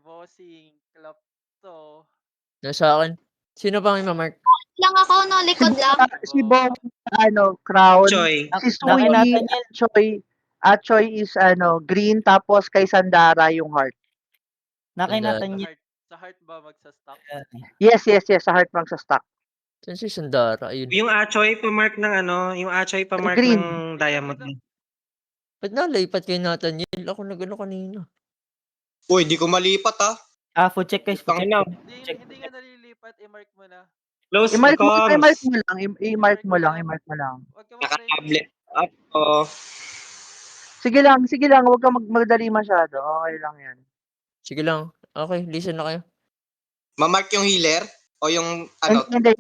bossing, clap to. Nasa akin. Sino bang ima-mark? Lang ako, no? Likod lang. Si Bong, crown. Choy. Si Naki Suyi, Nathaniel. at Choi is green, tapos kay Sandara yung heart. Naki Sandara. Nathaniel. Sa heart ba magsa-stock? Yes, sa heart mang sa stock. Saan si Sandara? Ayun. Yung Achoy pa-mark ng yung Achoy pa-mark Green. ng diamond. Ba't nalipat kay Nathaniel? Ako nag-ano kanina. Uy, di ko malipat Food check guys. Food check. Tangina. Check. Hindi nga nalilipat, i-mark mo na. Close I-mark mo comms. lang. Huwag ka Naka-tablet mag-pressure. up. Oh. Sige lang, huwag kang magdali masyado. Okay lang yan. Sige lang. Okay, listen na kayo. Mamark yung healer? O yung Hindi.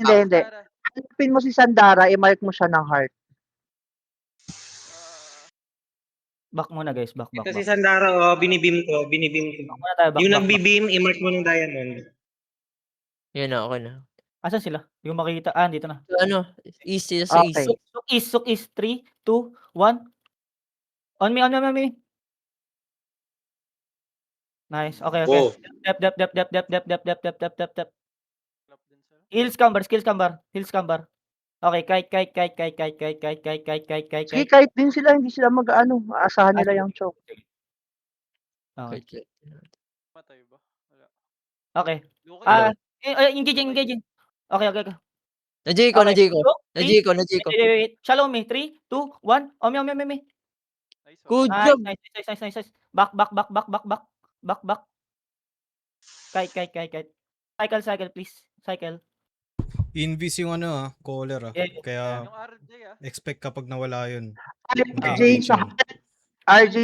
Hanapin mo si Sandara, i-mark mo siya ng heart. Back muna guys. Back. Ito si Sandara, binibim ko. Back muna tayo. Back. Yung nag-bibim, i-mark mo ng diamond. Yan na, okay na. Asan sila? Hindi ko makikita. Dito na. So, ano? East sila sa Okay. east. Suk is 3, 2, 1. On me. Nice. Okay. Oh. Dep. Clap din sir. Hills camber. Okay, kite. Sige, kahit din sila, hindi sila aasahan nila yung choke. Okay. Patay ba? Wala. Okay. Luki. Engaging. Okay. Na-J ko. Wait. Shallow me. 3, 2, 1. Omi. Nice one. Good job. Nice. Back. Kite. Cycle, please. Cycle. Invis yung caller Yeah. Kaya Yung RJ expect kapag nawala yun. RJ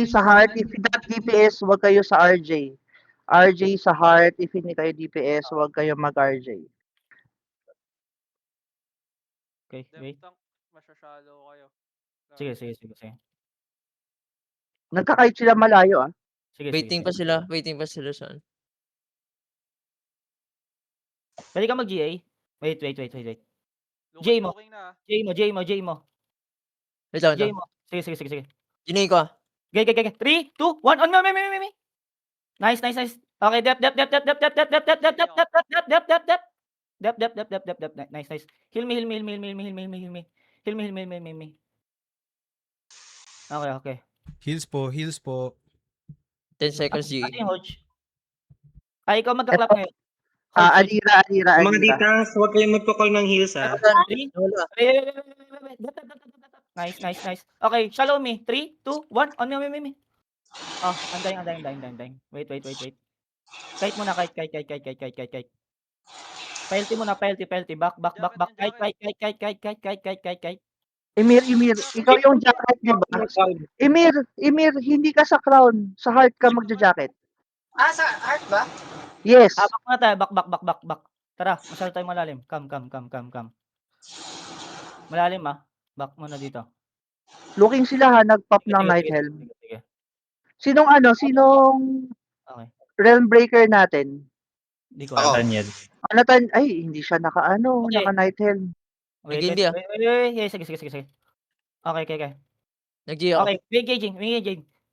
sa heart, if not DPS, huwag kayo sa RJ. RJ sa heart, if hindi kayo DPS, huwag kayo mag-RJ. Okay, wait. Depth tank, masyashalo kayo. Sige. Nagkakait sila malayo Sige. Waiting pa sila sa Pwede ka mag-GA? Wait. Luki, J mo. looking na. J mo. Wait lang. J mo. Sige. Ginay ko. Okay. 3, 2, 1. On me. Nice. Okay, dep. Nice. Heal me. Okay. Heals po. 10 seconds G. Ano yung Hodge? Ay, ikaw magka-clap ngayon. Alira. Mga ditas, huwag kayong magpa-call ng heals Wala. Nice. Okay, shallow me. 3, 2, 1. On me. Oh, undying. Wait. Kite muna. Penalty muna. Back. Kite. Emir, ikaw yung jacket, di ba? Emir, hindi ka sa crown. Sa heart ka magja-jacket. Sa heart ba? Yes. Back muna tayo. Back. Tara, masyado tayo malalim. Come. Malalim Back muna dito. Looking sila nag-pop ng Night Helm. Sige. Sinong Okay. Realm Breaker natin? Hindi ko alam. Daniel. Ay, hindi siya Okay. naka-Night Helm. Wait. Nag-India. Sige. Okay. Nag-G ako. Okay, we engaging.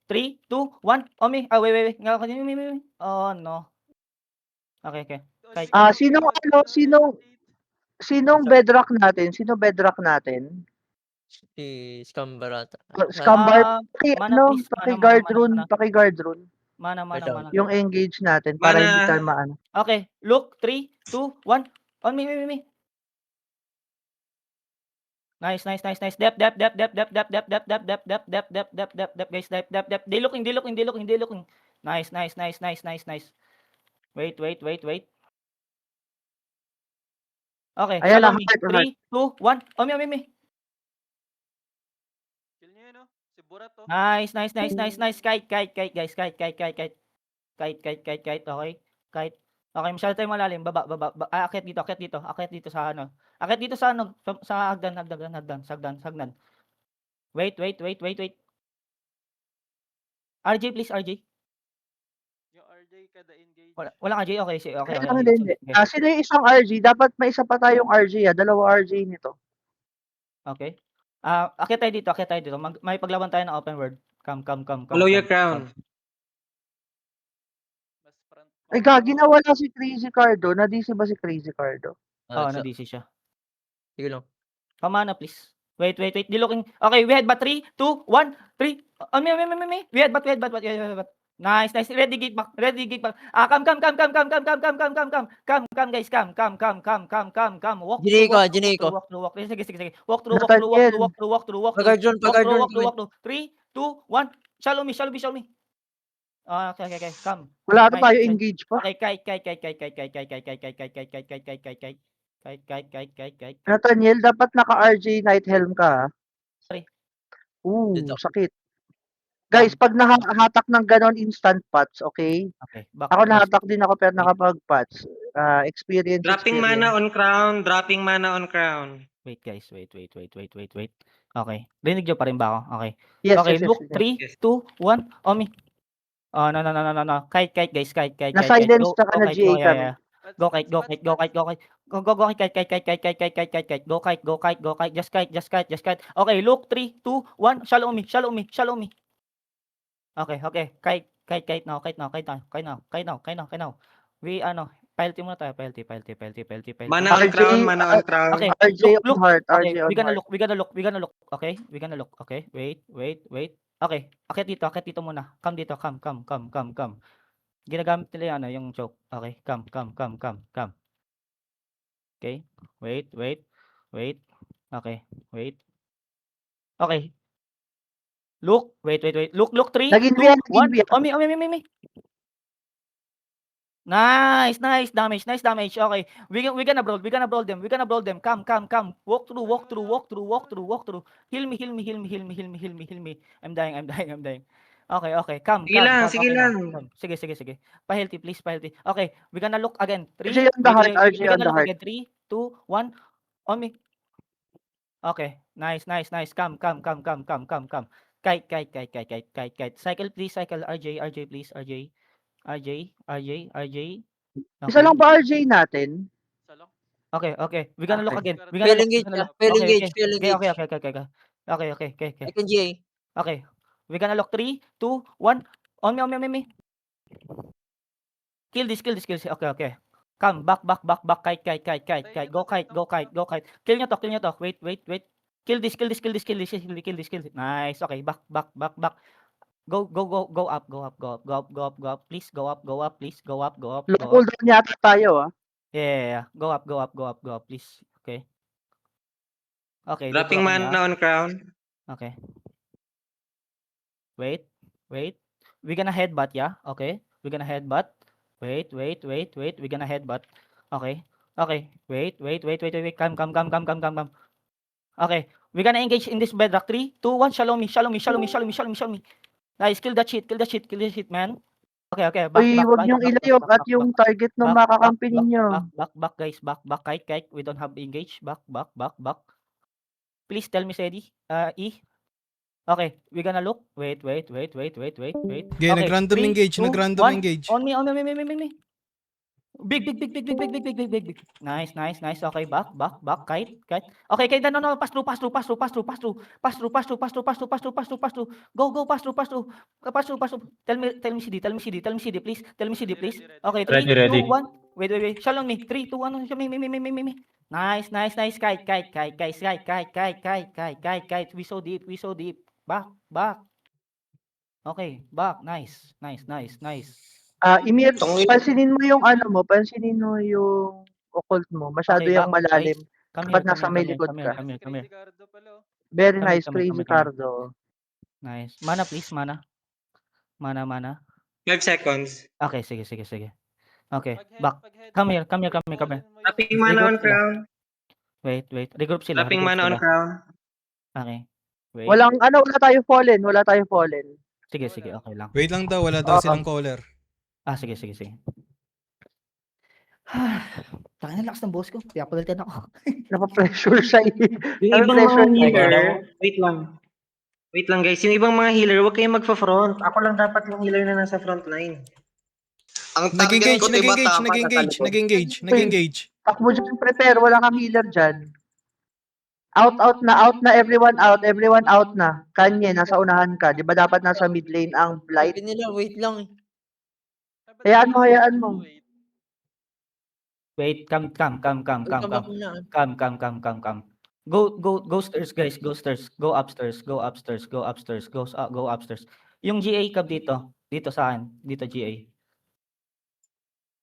3, 2, 1. Oh, me. Wait. Me. Oh, no. Okay. Sinong bedrock natin? Sino bedrock natin? Si Scambarata. Scambar, Mana, please. paki-guard rune. Mana. Yung engage natin para Mana. hindi tayo maano. Okay, look. 3, 2, 1. On me. Nice. Dep. Guys, dep. They looking. Nice. Wait. Okay, Ayan follow na, me. heart. 3, 2, 1. On me. Kill nyo yun, si Burat to. Nice. Kite, guys. Kite. Okay. Kite. Okay, masyado tayo malalim. Baba. Akyat dito. Akyat dito sa sa hagdan. Wait. RJ, please, RJ. Yung RJ kada engage. Wala ka, J. Okay. Hindi. Sino yung isang RG? Dapat may isa pa tayong RG. Dalawa RG nito. Okay. Akyat tayo dito. May paglaban tayo ng open world. Come. Follow your crown. Mas front Ay, gagi, nawala si Crazy Cardo. Na-DC ba si Crazy Cardo? Oo, na-DC siya. Sige lang. Pamana, please. Wait. Dilooking. Okay, we headbutt. 3, 2, 1, 3. Me. We headbutt. Nice. Ready gate back. Come, guys. Come. Walk Jineko. Sige. Walk through. Nathaniel. Pag-guard drone. 3, 2, 1. Shallow me. Okay. Come. Wala na Nice. tayo engage pa. Okay, kite. Nathaniel, dapat naka-RJ Night Helm ka. Sorry. Dito. Sakit. Guys, pag nahatak ng ganon, instant pots, okay? Okay, back. Ako Nice. nahatak din ako pero nakapag-pots. Experience. Dropping mana on crown. Wait, guys. Wait. Okay. Rinig nyo pa rin ba ako? Okay. Yes, Okay, yes. look. 3, 2, 1. Omi. Oh, no. Kite, guys. Kite. Na-silence ka na, GA kami. Go kite. Go kite. Go kite. Just kite. Okay, look. 3, 2, 1. Shallow me. Okay. Kite now. We, penalty muna tayo. Penalty. Mana on crown. Okay, RJ on look. heart. Okay, RJ on we're gonna heart. look. Okay, we're gonna look. Okay, wait. Okay, akit dito muna. Come dito. Come. Ginagamit nila yung choke. Okay, come. Okay, wait. Okay, wait. Okay. Look, wait. Look, 3, 2, Nag-invent, 1. Omi. Nice damage. Okay, we're gonna brawl them. Come. Walk through. Heal me. I'm dying. Okay. Come. Sige lang. Sige. Pa-healthy, please. Okay, we're gonna look again. 3, RJ on the heart. RJ we're on gonna the look heart. again. 3, 2, 1. On me. Okay, nice. Come. Kite. Cycle, please. RJ, please. RJ. Isa lang ba RJ natin? Isa lang. Okay. We're gonna look Okay. again. We're gonna look. Fail engage. Okay. I can GA. Okay. We're gonna look. 3, 2, 1. On me. Kill this. Okay. Come, back. Kite. Go kite. Kill nyo to. Wait. Kill this. Nice. Okay, back. Go up. Please go up. Low cooldown yata tayo, ah. Yeah. Go up, please. Okay. Dropping dito kami, mana on crown. Okay. Wait. We're gonna headbutt, yeah? Okay. We're gonna headbutt. Wait. We're gonna headbutt. Okay. Wait. Come. Okay. We're gonna engage in this bedrock. 3, 2, 1. Shallow me. Nice. Kill that shit, man. Okay. Back. Uy, huwag niyong ilayok at yung target ng makakampi ninyo. Back, guys. Back. Kite. We don't have engage. Back. Please tell me, Sedi. E. Okay, we're gonna look. Wait. Okay, Okay, nag-random 3, engage. 2, Nag-random 1. engage. On me. Big. Nice. Okay, back. Kite. Okay, no. Pass through. Go, pass through. Tell me CD, please. Okay, 3, 2, 1. Wait. Shallow me. 3, 2, 1. Me. Nice. Kite. Guys, kite. We so deep. Back. Okay, back. Nice. Imir, pansinin mo yung occult mo. Masyado Okay, yung back, malalim. Come Kapag here. nasa may likod ka. Come here. Crazy Cardo pala, oh. Very Come nice, here. Crazy Cardo. Nice. Mana, please. Mana. 5 seconds. Okay, sige. Okay, Pag-head- back. pag-head- Come here. pulin mo yung- Dropping mana on crown. Wait. Regroup sila. Dropping mana on crown. Okay. Wait. Wala tayo fallen. Sige. Okay lang. Wait lang daw, wala daw silang caller. Sige. Taka na, lakas ng boss ko. Kaya pagalitan ako. Napa-pressure siya. Yung Ano ibang pressure mga niya? healer, wait lang guys, yung ibang mga healer, huwag kayong magfa-front. Ako lang dapat yung healer na nasa front line. Ang target ko, diba, tama sa talikod. Nag-engage. Takbo dyan, prepare. Wala kang healer dyan. Out na. Everyone out na. Kanye, nasa unahan ka. Di ba dapat nasa mid lane ang blight? Sabi nila, wait lang. Hayaan mo. Wait, come. Magkabak na. Come. Go stairs, guys. Go stairs. Go upstairs. Go upstairs. Go upstairs. Yung GA cab dito. Dito saan? Dito GA.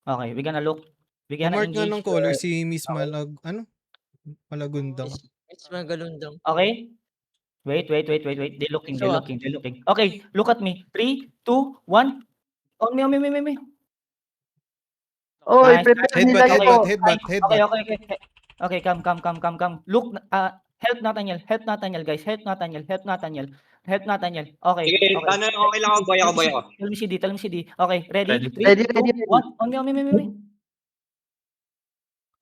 Okay, we gonna look. We gonna Mark nga ng engage. color si Miss Malagundang. It's magalundang. Okay. Wait. They looking. Okay, look at me. 3, 2, 1. On me. Oy, Nice. prepare nila Headbutt, yun. headbutt. Okay, come. Look, help Nathaniel, guys. Help Nathaniel. Okay. Sige, ano, okay lang ako, boy ako. Tell me CD. Okay, ready? 3, Ready. 2, 1. On me.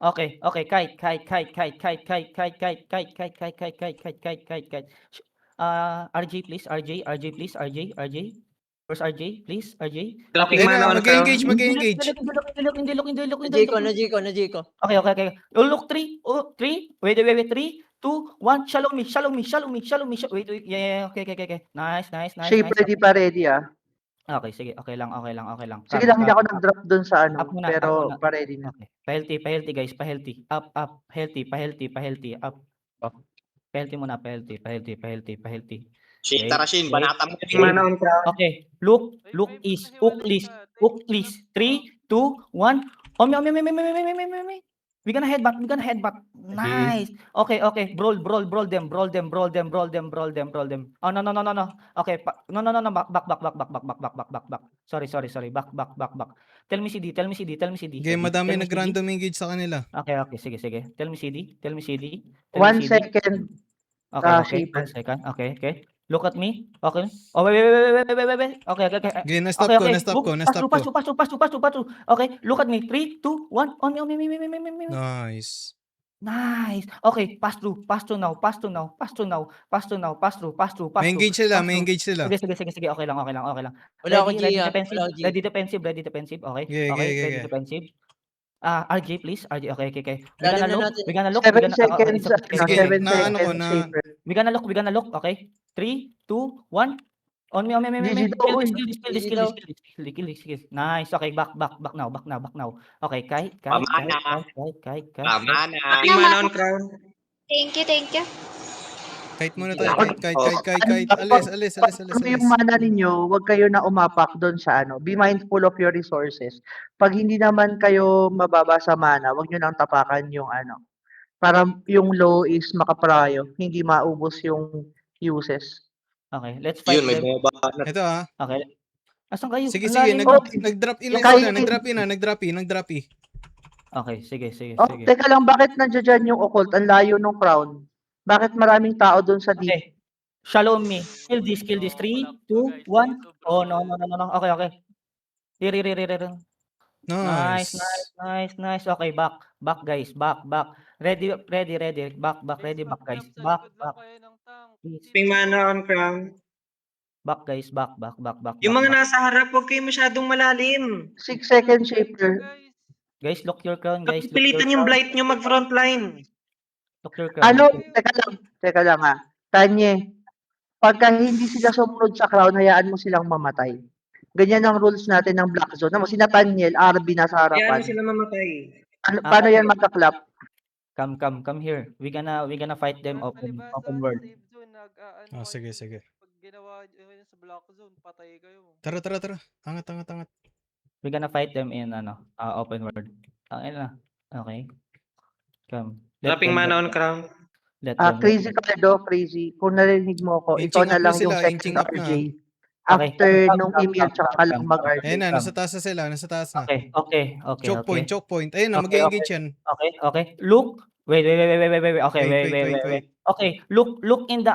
Okay, kite. RJ, please. RJ. Where's RJ? Please, RJ. Dropping Then, mana on crown. mag-engage. Hindi look. Na-G ko. Okay. Oh, look, 3. Wait. 3, 2, 1. Shallow me. Wait. Yeah. Okay. Nice. Shape ready ah. Okay, sige. Okay lang. Sige lang, hindi ako nag-drop dun sa Up muna, pero up muna. pa-ready na. Okay. Pa-healthy, guys. Pa-healthy. Up. Healthy. Up. Pa-healthy muna. Pa-healthy. Shin, tara Shin, banata mo. Dropping mana on crown. Okay. Look is hook list. 3, 2, 1. Oh, me. We're gonna headbutt. Nice. Okay. Brawl them. Oh, no. Okay. No. Back. Sorry. Back. Tell me CD. Okay, madami nag-random engage sa kanila. Okay. Sige. Tell me CD. 1 second. Okay. 1 second. Okay. Look at me. Okay. Oh, wait. Okay. Okay, na-stop ko. Pass through. Okay, look at me. 3, 2, 1. On me. Nice. Nice. Okay, pass through now. May engage sila. Sige. Okay lang. Wala ako G. Ready defensive. Okay. Yeah. Ready defensive. RJ, please. RJ. Okay. Lalo na natin. We're gonna look. 7 seconds. Sige, 7 na ano ko, seconds. na- Shaper. We're gonna look. Okay. 3, 2, 1. On me. Easy daw, uy. Kill. Nice. Okay, back now. Okay, kite. Pamana. Mana. Dropping mana on crown. Thank you. Kite muna tayo. Kite. Alis. Ano yung mana ninyo, huwag kayo na umapak doon sa Be mindful of your resources. Pag hindi naman kayo mababa sa mana, huwag nyo nang tapakan yung para yung low is makaprayo, hindi maubos yung uses. Okay, let's fight Yun, may them. bumaba na. Ito Okay. Asan kayo? Sige. Ang lalim. Nag-drop in Kaya- sila. Nag-drop in. Okay, sige. Teka lang, bakit nandiyan dyan yung occult? Ang layo ng crown. Bakit maraming tao doon sa deep? Okay. Shalom me. Kill this. 3, 2, 1. Oh, no. Okay. Here. Nice. Okay, back guys. Back. Ready. Back, ready, back guys. Back. Please. Dropping mana on crown. Back guys, back. Yung mga back. nasa harap, huwag kayo masyadong malalim. 6 second shaper. Guys, lock your crown, guys. Lock Pilitan your yung crown. blight nyo mag-frontline. Lock your crown. Teka lang ha. Tanye, pagka hindi sila sumunod sa crown, hayaan mo silang mamatay. Ganyan ang rules natin ng Black Zone. Si Nathaniel, RB nasa Kaya harapan. ano sila mamatay. Paano yan magka-clap? Come here. We gonna fight them open world. Sige. Pag ginawa yun sa Black Zone, patay kayo. Tara. Angat. We gonna fight them in open world. Okay. Come. Dropping mana on crown. Crazy Cardo, crazy. Kung narinig mo ako, ito Inching na up lang na yung sila, second inching up na. RJ. Okay. After nung email, tsaka ka lang mag-RJ. Ayan na, nasa taas na. Okay. Choke point. Ayun na, Okay, mag-engage yan. Okay. Look. Wait. Okay, Wait. Okay, look in the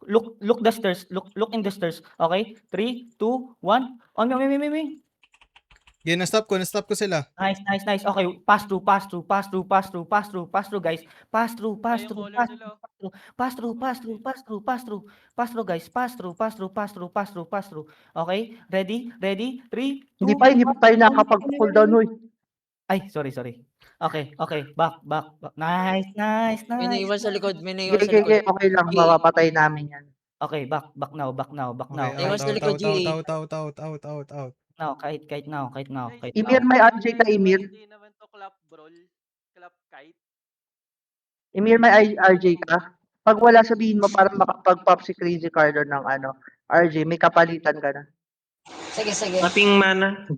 look the stairs. Look in the stairs. Okay? 3, 2, 1. On me. Okay, na-stop ko sila. Nice. Okay, pass through, guys. Pass through. Guys. Pass through. Okay? Ready? 3, 2. Hindi pa tayo nakapag-cool down, hoy. Ay, sorry. Okay. Back. Nice. May naiwan sa likod. Okay lang, mapapatay namin yan. Okay, back now. Okay, Iwas na likod, GA. out. Kahit now. Emir, may RJ ka, Emir? Hindi naman to clap brawl. Clap kite. Emir, may RJ ka? Pag wala, sabihin mo para makapag-pop si Crazy Carlo ng RJ, may kapalitan ka na. Sige, sige. Mating mana.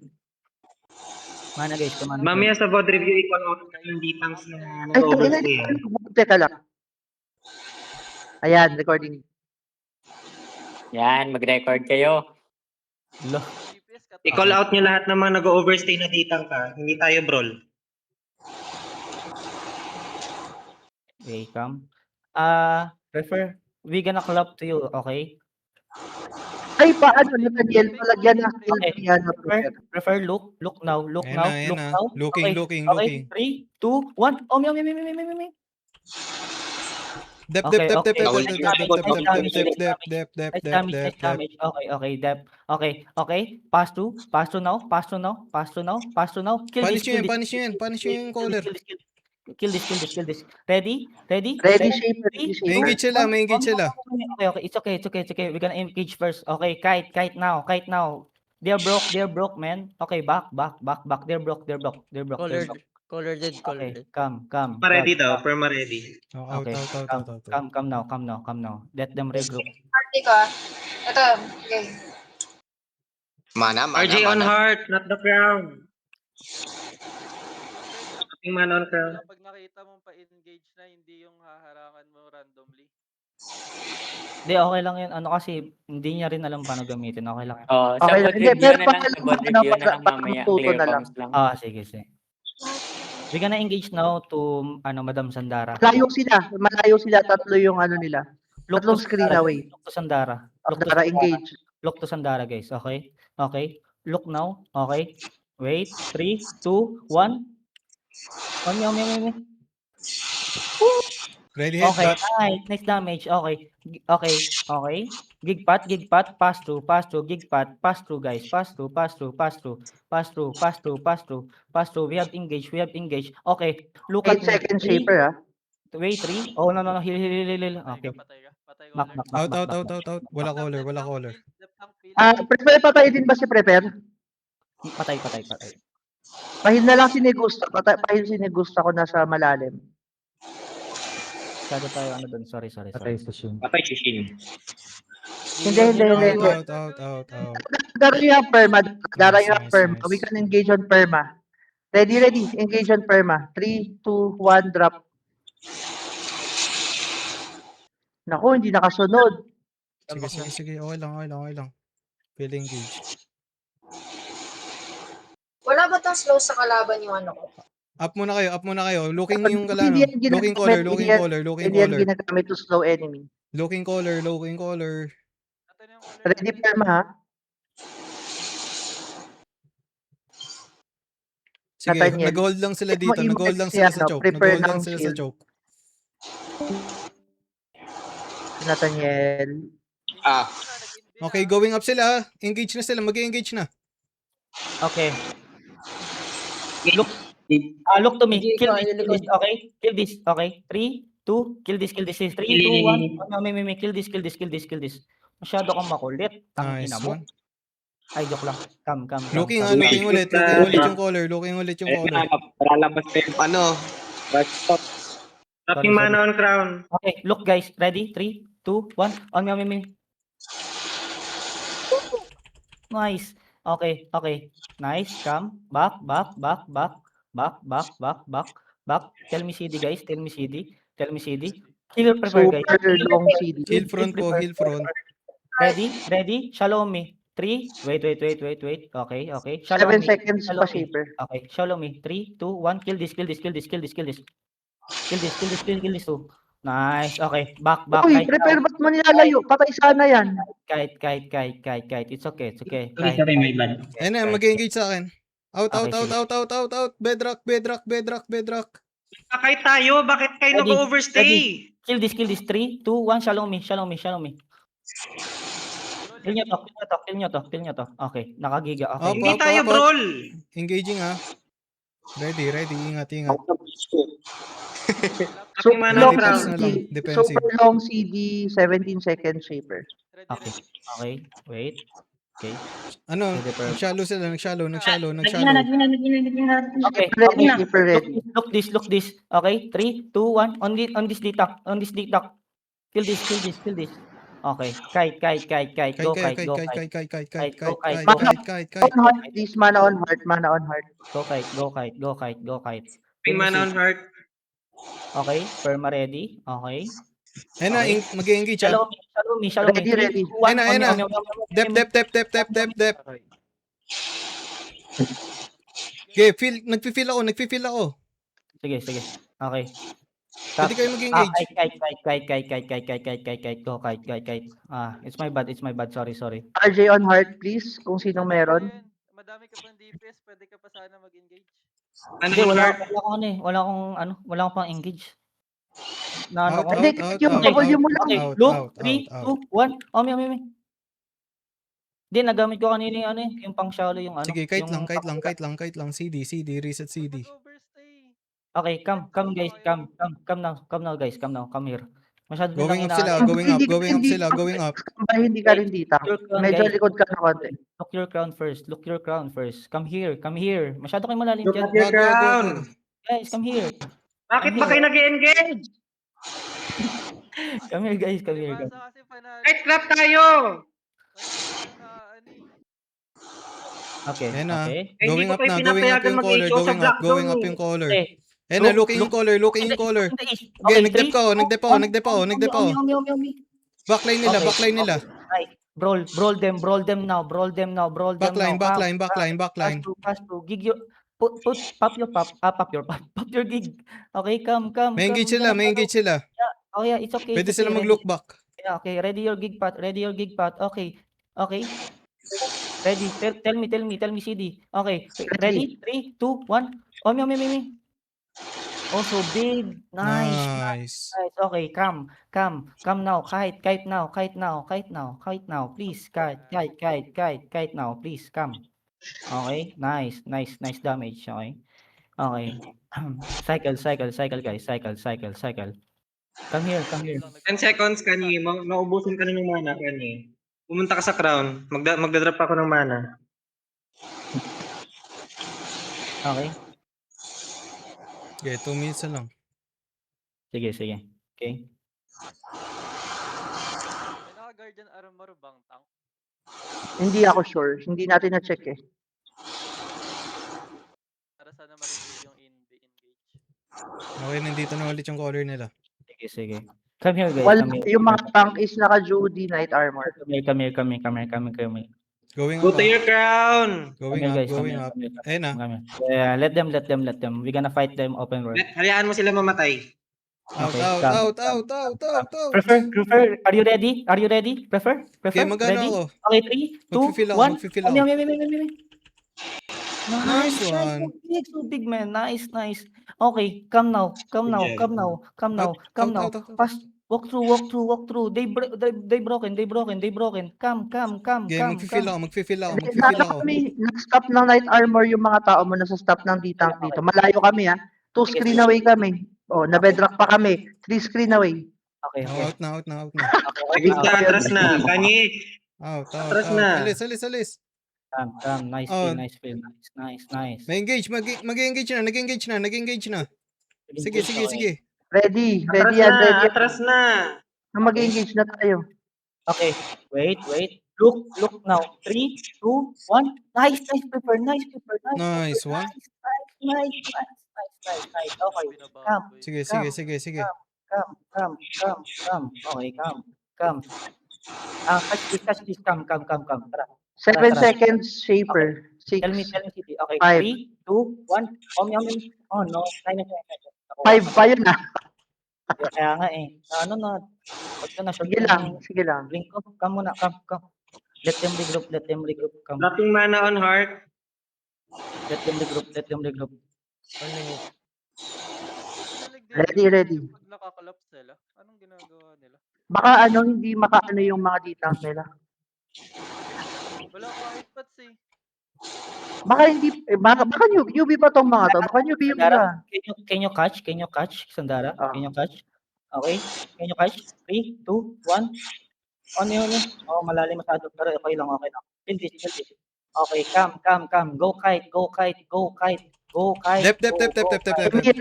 Mana guys, kumana. Mamaya sa VOD review, equal out na yung D-tanks na Ay, nag-overstay. teka lang. Ayan, recording. Yan, mag-record kayo. Lo. DPS ka I-call out nyo lahat ng mga nag-overstay na D-tank ka. Hindi tayo brawl. Okay, come. We gonna clap to you, okay? Ay, paano ni Daniel? Palagyan na Okay. Prefer look now. Ayan na. Looking. Okay, 3, 2, 1. Oh, me. Dep. Okay. Dep. Nice damage. Okay, dep. Okay. Pass to now. Punish nyo yung caller. Kill this. Ready? Ready, Shaper. May engage sila. Okay. It's okay. We're gonna engage first. Okay, kite now. They're broke, man. Okay, back. They're broke. Caller dead. Okay, come. Ready daw, perma ready. Out. Come now. Let them regroup. Party ko ah. Ito, okay. Mana. RJ on heart, not the crown. Mating mana on crown. Pag nakita mong pa-engage na, hindi yung haharangan mo randomly. Hindi, okay lang yun. Kasi hindi niya rin alam paano gamitin. Okay lang yun. Oh, sa Okay, bot hindi, review pero na lang. pakailan Sa bot mo review na, na lang mamaya. patuto Clear na lang. comms lang. Sige. We're gonna engage now to Madam Sandara. Malayo sila. Tatlo yung nila. Look Tatlong to screen Sandara. away. Look to Sandara. Para engage. Look to Sandara, guys. Okay. Look now. Okay. Wait. 3, 2, 1. On. Ready, Okay. headbutt. Nice damage. Okay. Gig pat. Pass through. Gig pat. Pass through, guys. Pass through. We have engaged. Okay. Look 8 at me. seconds, 3, Shaper, Wait, 3. Oh, no. Heal. Okay. Patay ka. Back. Out. Wala caller. Prepare patay din ba si Prepare? Patay. Pahil na lang si Negusta. Pahil si Negusta ko nasa malalim. Masyado tayo doon. Sorry. Patay si Shin. Hindi. Out. Dara yung perma. Nice. We can engage on perma. Ready. Engage on perma. 3, 2, 1, drop. Naku, hindi nakasunod. Sige. Okay lang. Feel engage. Wala ba tong slow sa kalaban yung ano ko? Up muna kayo. Looking yung Hindi yan ginagamit. Looking Hindi yan caller. ginagamit to slow enemy. Looking caller. Ready, perma, ha? Sige, Nathaniel. nag-hold lang sila dito. Mo Nag-hold lang i-mix sila yan, sa no? choke. Prepare Nag-hold lang ng sila sa shield. choke. Nathaniel. Okay, going up sila. Engage na sila. Mag-engage na. Okay. Look to me. Kill this. Okay. Kill this. Okay. 3, 2. Kill this. 3, 2, 1. Kill this. Masyado kang makulit. Nice Tangina mo. one. Ay, joke lang. Come. Looking ulit yung caller. Mating mana on crown. Okay, look guys. Ready? 3, 2, 1. On me. Nice. Okay. Nice. Come. Back. Tell me CD, guys. Tell me CD. Heal prepare, guys. Super long CD. Hill front. Ready? Shallow me. 3. Wait. Okay. 7 seconds pa, Shaper. Okay, shallow me. 3, 2, 1. Kill this. Kill this too. Nice. Okay, back. Uy, Prepare, ba't mo nilalayo? Patay sana yan. Kite. It's okay. Sorry, my bad. Ayun na, mag-engage sa akin. Out. Okay, sige. Bedrock. Kahit tayo, bakit kayo Ready, nag-overstay? Kill this. 3, 2, 1. Shallow me. Kill nyo to. Okay, nakagiga. Okay. Opo. Hindi tayo brawl. Engaging ha. Ready. Ingat. Mating mana on crown. Defensive. Super long CD, 17 seconds, Shaper. Okay. Wait. Okay. Ano, Pwede, per. nag-shallow sila, nag-shallow. Nagina. Okay, Ready, okay. keeper ready. Look this. Okay, 3, 2, 1. On this D-Tuck. Kill this. Okay, kite. Go kite. Kite. On heart, please. Mana on heart. Go kite. Ping mana on heart. Okay, perma ready. Okay. Ayun na, Okay. mag-engage ah. Shallow me. Ready, ready. Ayun na. Dep. Okay, nagpi-feel ako. Sige. Okay. Pwede kayo mag-engage. Kite. Go kite. It's my bad. Sorry. RJ on heart, please. Kung sinong meron. Madami ka pang DPS, pwede ka pa sana mag-engage. Ano Hindi, on wala heart? akong pang engage. Out. Hindi, yung W mo lang. Okay, Out, look, out, 3, out. 2, 1. Omi. Hindi, nagamit ko kanina yung pang shallow yung ano. Sige, kite yung lang. CD, reset CD. Mag-overstay. Okay, come guys, come now guys, come here. Masyado Going nilang up sila, inaano. going up. Hindi ka rin dito. Your crown, Medyo guys. likod ka na konti. Look your crown first. Come here. Masyado kayo malalim Look dyan. at your crown. Guys, come here. Bakit ba kayo nag-engage? Come here guys. Basta kasi panalo. Right trap tayo. Okay, Ayan na. okay. Going Hindi ko up kayo na, pinapayagan mag-HO sa black going zone up yung color. Okay. Ayun na, looking yung color. Okay, nag-dep ako. Omi. Backline nila. Right. Brawl them now. Backline. Pass to. Gig your pop your gig. Okay, come. May engage sila. Oh yeah, it's okay. Pwede it's okay. sila mag-look back. Yeah, okay. Ready your gig path. Okay. Ready. Tell me CD. Okay. Ready? 3, 2, 1. Omi. Oh, so big. Nice. Okay, come now. Kite now. Please, kite now. Please, come. Okay, nice damage. Okay. Cycle, guys. Cycle. Come here. 10 seconds kanyi. Maubusin ka na ng mana kanyi. Pumunta ka sa crown. Magdadrop ako ng mana. Okay. Okay, 2 minutes na lang. Sige. Okay. May naka-guardian armor bang tank? Hindi ako sure. Hindi natin na-check eh. Para sana ma-review yung engage. Okay, nandito na ulit yung color nila. Sige. Come here, guys. Well, come here. yung mga tank is naka-Judy Knight Armor. Come here. Going Go up. to your crown. Going up. Ayun na. Come here. Yeah, let them. We're gonna fight them open world. Hayaan mo sila mamatay. Okay, Out. Prefer. Are you ready? Prefer? Okay, magano Ready? ako. Okay, 3, 2, Magfi-fill ako, 1. magfi-fill ako. Nice one. So big, man. Nice. Okay, come now. Out. Fast. Walk through. They broken. Come. Okay, magfi-fill ako. Nag-stop ng Knight Armor yung mga tao mo nasa stop ng D-Tank dito. Malayo kami 2 screen away kami. Oh, na-bedrock pa kami. 3 screen away. Okay. Out na. Sige na, atras na. Kanyi. Out. Atras na. Alis. Come. Nice fill. Nice. May engage, mag-engage na, nag-engage na. Sige. Ready Atras yan, na. ready. Atras na. Mag-engage na tayo. Okay, wait. Look now. 3, 2, 1. Nice, prepare. Nice one. Nice. Okay, come. Sige. Come. Okay, come. Catch this. Come. Tara. 7 seconds, Shaper. 6. Tell me, City. Okay, 5. 3, 2, 1. Omi. Oh, no. 5 pa yun Kaya nga Ano na. Pag na short. Sige lang. Blink ko. Come muna. Come. Let them regroup. Come. Dropping mana on heart. Let them regroup. Ready. Pag nakakalap sila, anong ginagawa nila? Baka hindi makaano yung mga D-Tank nila. Wala kahit pats Baka hindi, baka newbie pa tong mga to. Baka newbie yung Sandara, iba. can you catch, Sandara? Ah. Can you catch? Okay, can you catch? 3, 2, 1. On me. Oh, malalim masyado. Pero okay lang. Build this. Okay, come. Go kite. Dep.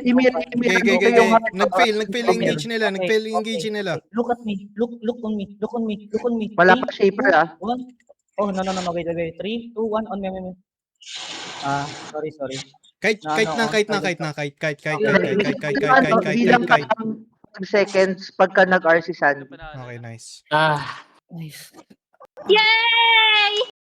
Emir, Okay. Nag-fail engage nila. Nag-fail engage nila. Look at me. Look on me. Wala 3, pa shaper, 2, 1. Oh, no. Wait. 3, 2, 1. On me. Sorry. Kite na. Bilang seconds pagka nag-RC Sandy. Okay, nice. Nice. Yay!